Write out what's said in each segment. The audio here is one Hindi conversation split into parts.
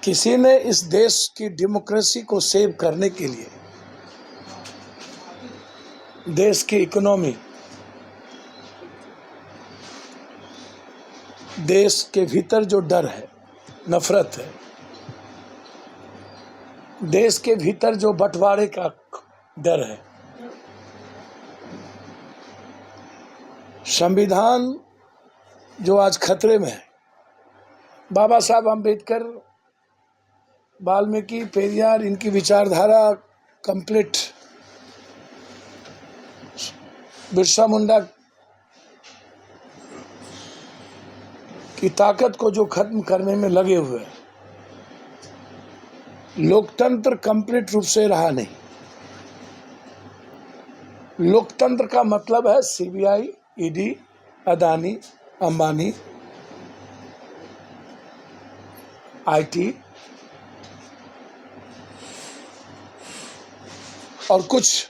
किसी ने इस देश की डेमोक्रेसी को सेव करने के लिए देश की इकोनॉमी, देश के भीतर जो डर है, नफरत है, देश के भीतर जो बंटवारे का डर है, संविधान जो आज खतरे में है, बाबा साहब अम्बेडकर, वाल्मीकि, पेरियार, इनकी विचारधारा कंप्लीट, बिरसा मुंडा की ताकत को जो खत्म करने में लगे हुए हैं, लोकतंत्र कंप्लीट रूप से रहा नहीं। लोकतंत्र का मतलब है CBI, ED, Adani, Ambani, IT और कुछ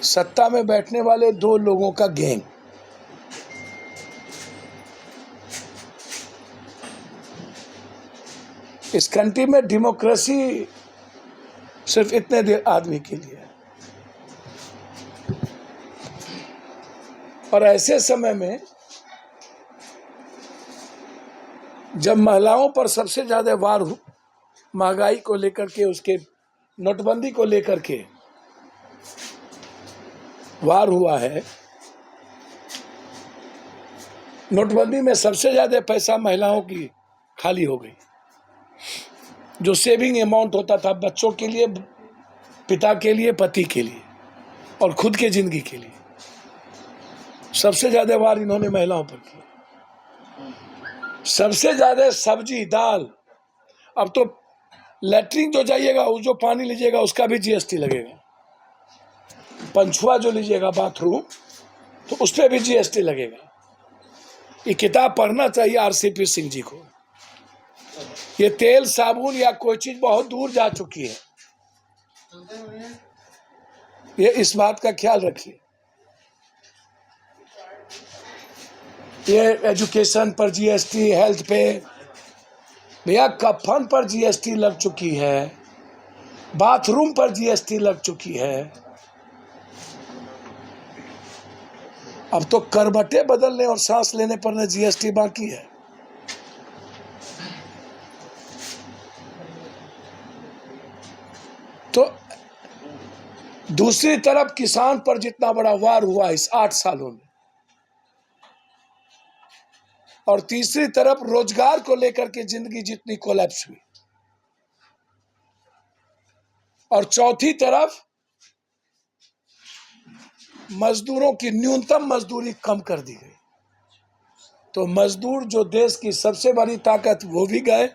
सत्ता में बैठने वाले दो लोगों का गैंग। इस कंट्री में डेमोक्रेसी सिर्फ इतने देर आदमी के लिए है। और ऐसे समय में जब महिलाओं पर सबसे ज्यादा वार महंगाई को लेकर के, उसके नोटबंदी को लेकर के वार हुआ है, नोटबंदी में सबसे ज्यादा पैसा महिलाओं की खाली हो गई। जो सेविंग अमाउंट होता था बच्चों के लिए, पिता के लिए, पति के लिए और खुद के जिंदगी के लिए, सबसे ज्यादा वार इन्होंने महिलाओं पर किया। सबसे ज्यादा सब्जी, दाल, अब तो लैट्रिन जो जाइएगा, वो जो पानी लीजिएगा उसका भी जीएसटी लगेगा। पंछुआ जो लीजिएगा बाथरूम, तो उस पर भी जीएसटी लगेगा। ये किताब पढ़ना चाहिए आरसीपी सिंह जी को। ये तेल, साबुन या कोई चीज बहुत दूर जा चुकी है, ये इस बात का ख्याल रखिए। ये एजुकेशन पर जीएसटी, हेल्थ पे, भैया कफन पर जीएसटी लग चुकी है, बाथरूम पर जीएसटी लग चुकी है। अब तो करवटें बदलने और सांस लेने पर न जीएसटी बाकी है। तो दूसरी तरफ किसान पर जितना बड़ा वार हुआ इस 8 सालों में, और तीसरी तरफ रोजगार को लेकर के जिंदगी जितनी कोलैप्स हुई, और चौथी तरफ मजदूरों की न्यूनतम मजदूरी कम कर दी गई। तो मजदूर जो देश की सबसे बड़ी ताकत, वो भी गए।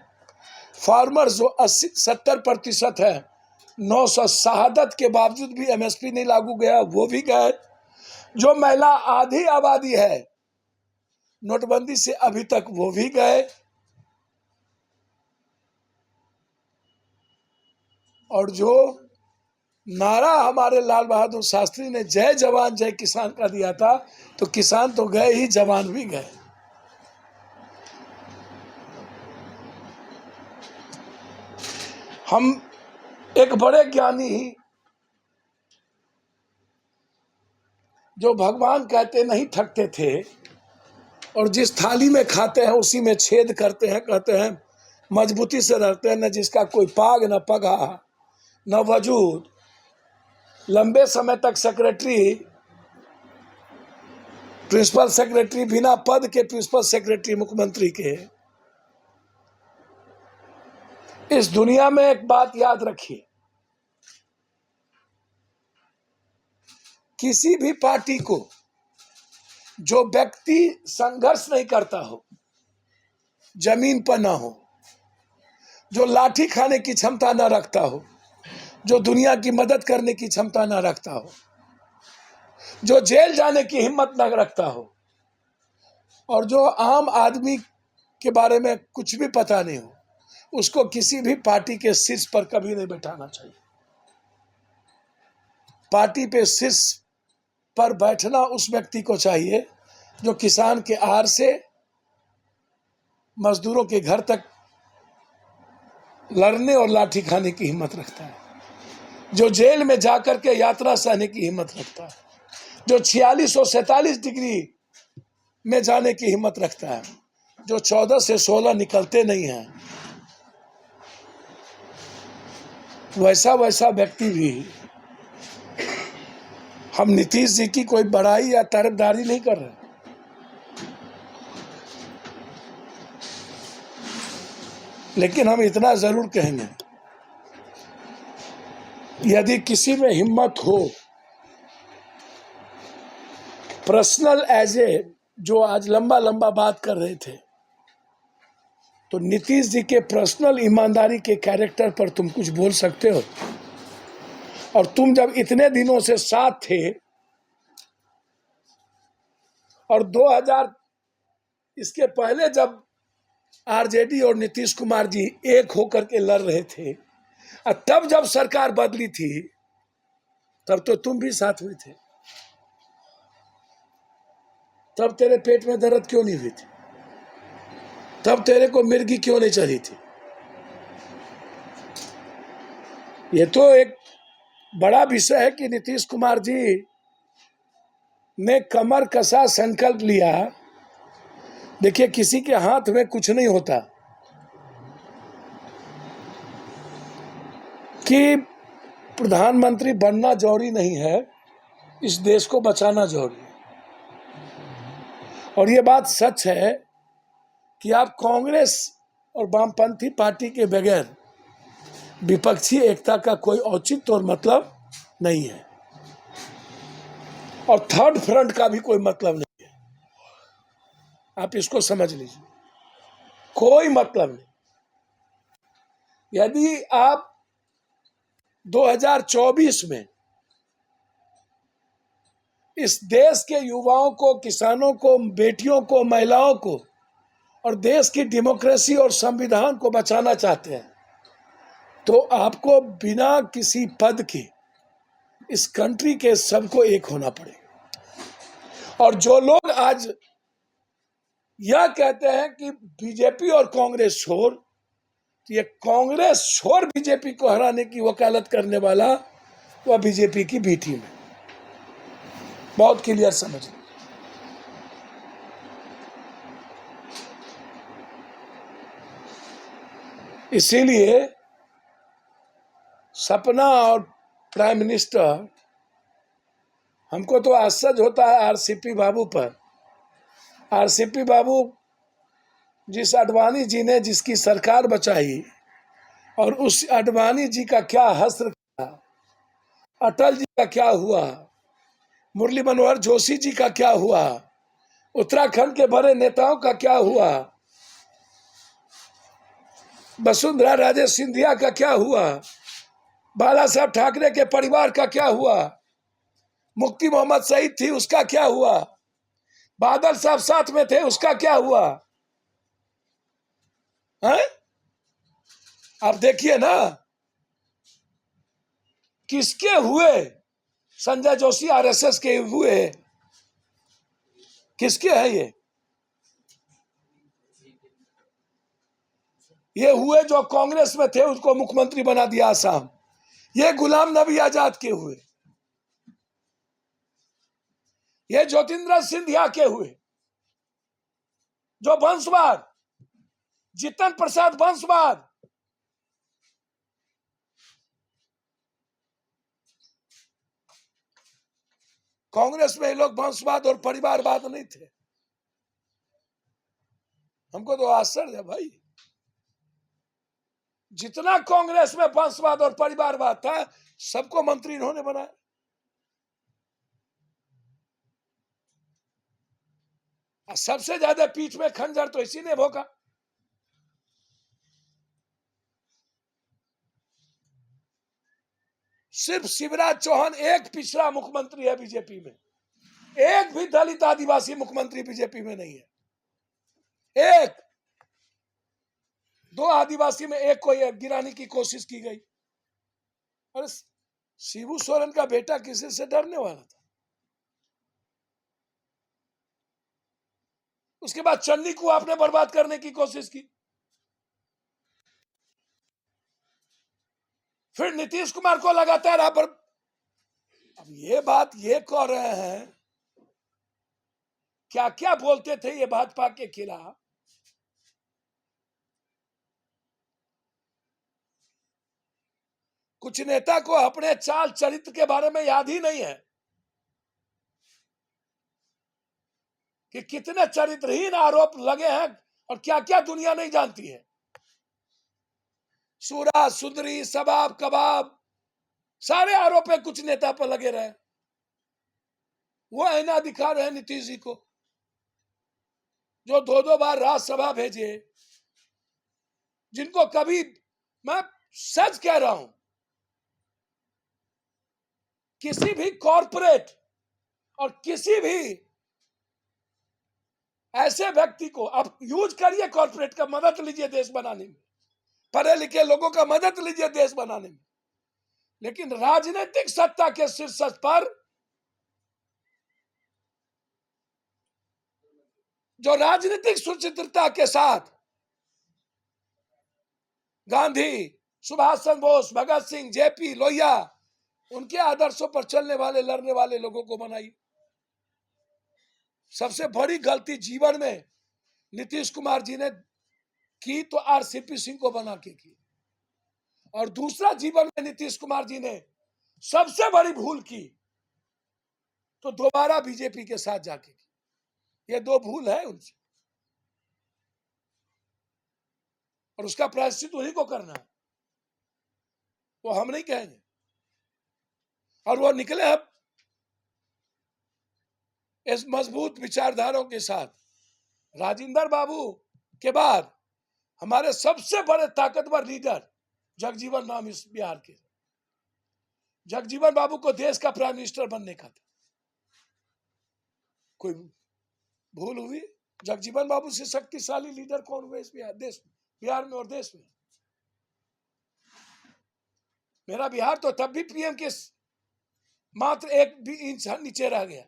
फार्मर जो 70% है, 900 शहादत के बावजूद भी एमएसपी नहीं लागू गया, वो भी गए। जो महिला आधी आबादी है नोटबंदी से अभी तक, वो भी गए। और जो नारा हमारे लाल बहादुर शास्त्री ने जय जवान जय किसान का दिया था, तो किसान तो गए ही, जवान भी गए। हम एक बड़े ज्ञानी जो भगवान कहते नहीं थकते थे, और जिस थाली में खाते हैं उसी में छेद करते हैं, कहते हैं मजबूती से रहते हैं, न जिसका कोई पाग न पगा न वजूद, लंबे समय तक सेक्रेटरी, प्रिंसिपल सेक्रेटरी, बिना पद के प्रिंसिपल सेक्रेटरी मुख्यमंत्री के। इस दुनिया में एक बात याद रखिए, किसी भी पार्टी को जो व्यक्ति संघर्ष नहीं करता हो, जमीन पर ना हो, जो लाठी खाने की क्षमता ना रखता हो, जो दुनिया की मदद करने की क्षमता ना रखता हो, जो जेल जाने की हिम्मत ना रखता हो, और जो आम आदमी के बारे में कुछ भी पता नहीं हो, उसको किसी भी पार्टी के शीर्ष पर कभी नहीं बैठाना चाहिए। पार्टी पे शीर्ष पर बैठना उस व्यक्ति को चाहिए जो किसान के आहार से मजदूरों के घर तक लड़ने और लाठी खाने की हिम्मत रखता है, जो जेल में जाकर के यात्रा सहने की हिम्मत रखता है, जो 46 और 47 डिग्री में जाने की हिम्मत रखता है, जो 14 से 16 निकलते नहीं हैं, वैसा वैसा व्यक्ति भी। हम नीतीश जी की कोई बड़ाई या तरफदारी नहीं कर रहे, लेकिन हम इतना जरूर कहेंगे, यदि किसी में हिम्मत हो, पर्सनल एज ए, जो आज लंबा लंबा बात कर रहे थे, तो नीतीश जी के पर्सनल ईमानदारी के कैरेक्टर पर तुम कुछ बोल सकते हो। और तुम जब इतने दिनों से साथ थे और 2000 इसके पहले जब आरजेडी और नीतीश कुमार जी एक होकर के लड़ रहे थे, और तब जब सरकार बदली थी, तब तो तुम भी साथ में थे। तब तेरे पेट में दर्द क्यों नहीं हुई थी? तब तेरे को मिर्गी क्यों नहीं चढ़ी थी? ये तो एक बड़ा विषय है कि नीतीश कुमार जी ने कमर कसा संकल्प लिया। देखिए, किसी के हाथ में कुछ नहीं होता कि प्रधानमंत्री बनना जरूरी नहीं है, इस देश को बचाना जरूरी है। और ये बात सच है कि आप कांग्रेस और वामपंथी पार्टी के बगैर विपक्षी एकता का कोई औचित्य और मतलब नहीं है, और थर्ड फ्रंट का भी कोई मतलब नहीं है। आप इसको समझ लीजिए, कोई मतलब नहीं। यदि आप 2024 में इस देश के युवाओं को, किसानों को, बेटियों को, महिलाओं को और देश की डेमोक्रेसी और संविधान को बचाना चाहते हैं, तो आपको बिना किसी पद के इस कंट्री के सबको एक होना पड़ेगा। और जो लोग आज यह कहते हैं कि बीजेपी और कांग्रेस छोड़, तो ये कांग्रेस छोड़ बीजेपी को हराने की वकालत करने वाला वह बीजेपी की बी टीम है। बहुत क्लियर समझ लो। इसीलिए सपना और प्राइम मिनिस्टर, हमको तो आश्चर्य होता है आरसीपी बाबू पर। आरसीपी बाबू, जिस आडवाणी जी ने जिसकी सरकार बचाई, और उस आडवाणी जी का क्या हश्र किया, अटल जी का क्या हुआ, मुरली मनोहर जोशी जी का क्या हुआ, उत्तराखंड के बड़े नेताओं का क्या हुआ, वसुंधरा राजे सिंधिया का क्या हुआ, बाला साहब ठाकरे के परिवार का क्या हुआ, मुफ्ती मोहम्मद सईद थी, उसका क्या हुआ, बादल साहब साथ में थे, उसका क्या हुआ है? आप देखिए ना, किसके हुए? संजय जोशी आरएसएस के हुए, किसके हैं ये हुए जो कांग्रेस में थे, उसको मुख्यमंत्री बना दिया आसाम। ये गुलाम नबी आजाद के हुए, ये ज्योतिंद्र सिंधिया के हुए, जो वंशवाद, जितन प्रसाद वंशवाद, कांग्रेस में ये लोग वंशवाद और परिवारवाद नहीं थे। हमको तो आश्चर्य है भाई, जितना कांग्रेस में वंशवाद और परिवारवाद था, सबको मंत्री इन्होंने बनाया। सबसे ज्यादा पीठ में खंजर तो इसी ने भोंका। सिर्फ शिवराज चौहान एक पिछड़ा मुख्यमंत्री है बीजेपी में, एक भी दलित आदिवासी मुख्यमंत्री बीजेपी में नहीं है। एक दो आदिवासी में एक को गिराने की कोशिश की गई। अरे शिबू सोरेन का बेटा किसी से डरने वाला था? उसके बाद चन्नी को आपने बर्बाद करने की कोशिश की। फिर नीतीश कुमार को लगातार आप अब ये बात ये कह रहे हैं, क्या क्या बोलते थे ये भाजपा के खिलाफ। कुछ नेता को अपने चाल चरित्र के बारे में याद ही नहीं है कि कितने चरित्रहीन आरोप लगे हैं और क्या क्या दुनिया नहीं जानती है। सूरा सुंदरी शबाब कबाब सारे आरोप है कुछ नेता पर लगे रहे। वो आईना दिखा रहे हैं नीतीश जी को, जो दो दो बार राज्यसभा भेजे, जिनको कभी, मैं सच कह रहा हूं, किसी भी कॉरपोरेट और किसी भी ऐसे व्यक्ति को आप यूज करिए, कॉरपोरेट का मदद लीजिए देश बनाने में, पढ़े लिखे लोगों का मदद लीजिए देश बनाने में, लेकिन राजनीतिक सत्ता के शीर्ष पर जो राजनीतिक सुचित्रता के साथ गांधी, सुभाष चंद्र बोस, भगत सिंह, जेपी लोहिया, उनके आदर्शों पर चलने वाले लड़ने वाले लोगों को बनाई। सबसे बड़ी गलती जीवन में नीतीश कुमार जी ने की तो आरसीपी सिंह को बना के की, और दूसरा जीवन में नीतीश कुमार जी ने सबसे बड़ी भूल की तो दोबारा बीजेपी के साथ जाके की। ये दो भूल है उनसे, और उसका प्रायश्चित उन्हीं को करना है, वो हम नहीं कहेंगे। और वो निकले अब इस मजबूत विचारधाराओं के साथ। राजेंद्र बाबू के बाद हमारे सबसे बड़े ताकतवर लीडर जगजीवन राम इस बिहार के। जगजीवन बाबू को देश का प्राइम मिनिस्टर बनने का था, कोई भूल हुई? जगजीवन बाबू से शक्तिशाली लीडर कौन हुए इस देश में, बिहार में और देश में? मेरा बिहार तो तब भी पीएम के मात्र 1 इंच नीचे रह गया।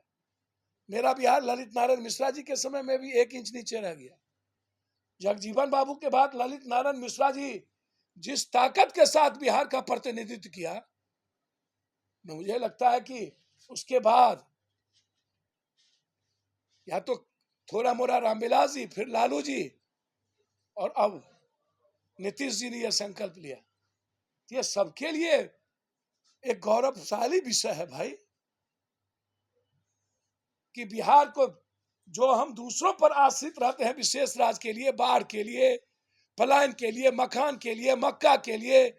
मेरा बिहार ललित नारायण मिश्रा जी के समय में भी 1 इंच नीचे रह गया। जगजीवन बाबू के बाद ललित नारायण मिश्रा जी जिस ताकत के साथ बिहार का प्रतिनिधित्व किया, मुझे लगता है कि उसके बाद या तो थोड़ा मोड़ा रामविलास जी, फिर लालू जी, और अब नीतीश जी ने यह संकल्प लिया। ये सबके लिए एक गौरवशाली विषय है भाई, कि बिहार को, जो हम दूसरों पर आश्रित रहते हैं विशेष राज्य के लिए, बाढ़ के लिए, पलायन के लिए, मखान के लिए, मक्का के लिए,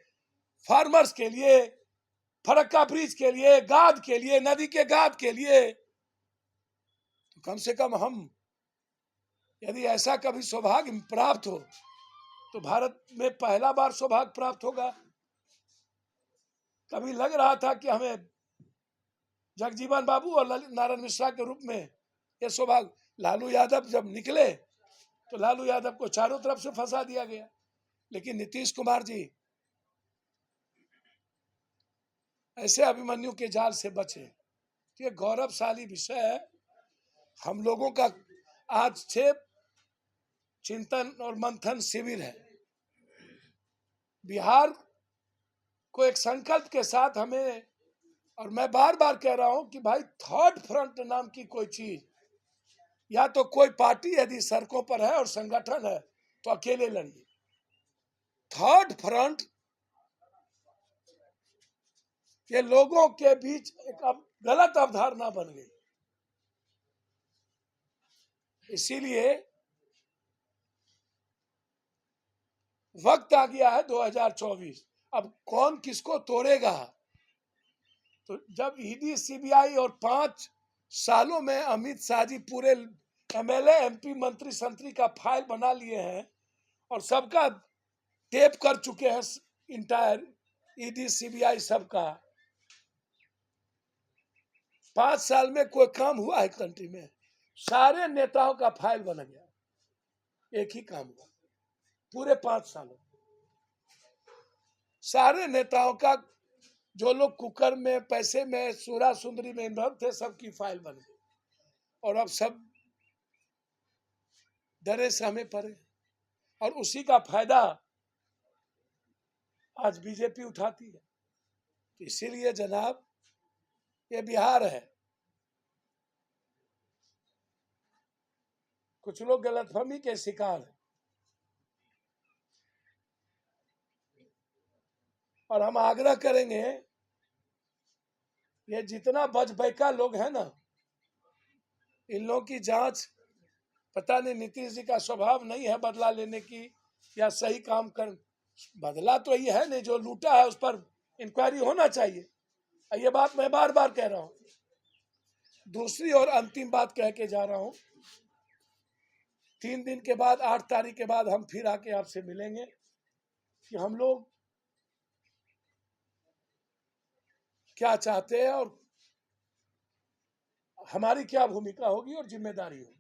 फार्मर्स के लिए, फरक्का ब्रिज के लिए, गाद के लिए, नदी के गाद के लिए, तो कम से कम हम, यदि ऐसा कभी सौभाग्य प्राप्त हो तो भारत में पहला बार सौभाग्य प्राप्त होगा। कभी लग रहा था कि हमें जगजीवन बाबू और ललित नारायण मिश्रा के रूप में यह सौभाग्य, लालू यादव जब निकले तो लालू यादव को चारों तरफ से फंसा दिया गया, लेकिन नीतीश कुमार जी ऐसे अभिमन्यु के जाल से बचे। ये गौरवशाली विषय है। हम लोगों का आज से चिंतन और मंथन शिविर है। बिहार को एक संकल्प के साथ हमें, और मैं बार बार कह रहा हूं कि भाई थर्ड फ्रंट नाम की कोई चीज, या तो कोई पार्टी यदि सड़कों पर है और संगठन है तो अकेले लड़िए। थर्ड फ्रंट ये लोगों के बीच एक गलत अवधारणा बन गई। इसीलिए वक्त आ गया है 2024। अब कौन किसको तोड़ेगा? तो जब ईडी सीबीआई और 5 सालों में अमित शाह जी पूरे एमएलए एमपी मंत्री संतरी का फाइल बना लिए हैं और सबका टेप कर चुके हैं, इंटायर ईडी सीबीआई सबका, 5 साल में कोई काम हुआ है कंट्री में? सारे नेताओं का फाइल बन गया, एक ही काम हुआ पूरे 5 सालों। सारे नेताओं का, जो लोग कुकर में, पैसे में, सूरा सुंदरी में इन्वॉल्व थे, सबकी फाइल बन गई, और अब सब डरे सहमे पड़े, और उसी का फायदा आज बीजेपी उठाती है। तो इसीलिए जनाब ये बिहार है। कुछ लोग गलतफहमी के शिकार हैं और हम आग्रह करेंगे, ये जितना बजबैका लोग हैं ना, इन लोगों की जांच, पता नहीं नीतीश जी का स्वभाव नहीं है बदला लेने की या सही काम कर, बदला तो ये है नहीं, जो लूटा है उस पर इंक्वायरी होना चाहिए। ये बात मैं बार बार कह रहा हूं। दूसरी और अंतिम बात कह के जा रहा हूं, 3 दिन के बाद 8 तारीख के बाद हम फिर आके आपसे मिलेंगे कि हम लोग क्या चाहते हैं और हमारी क्या भूमिका होगी और जिम्मेदारी होगी।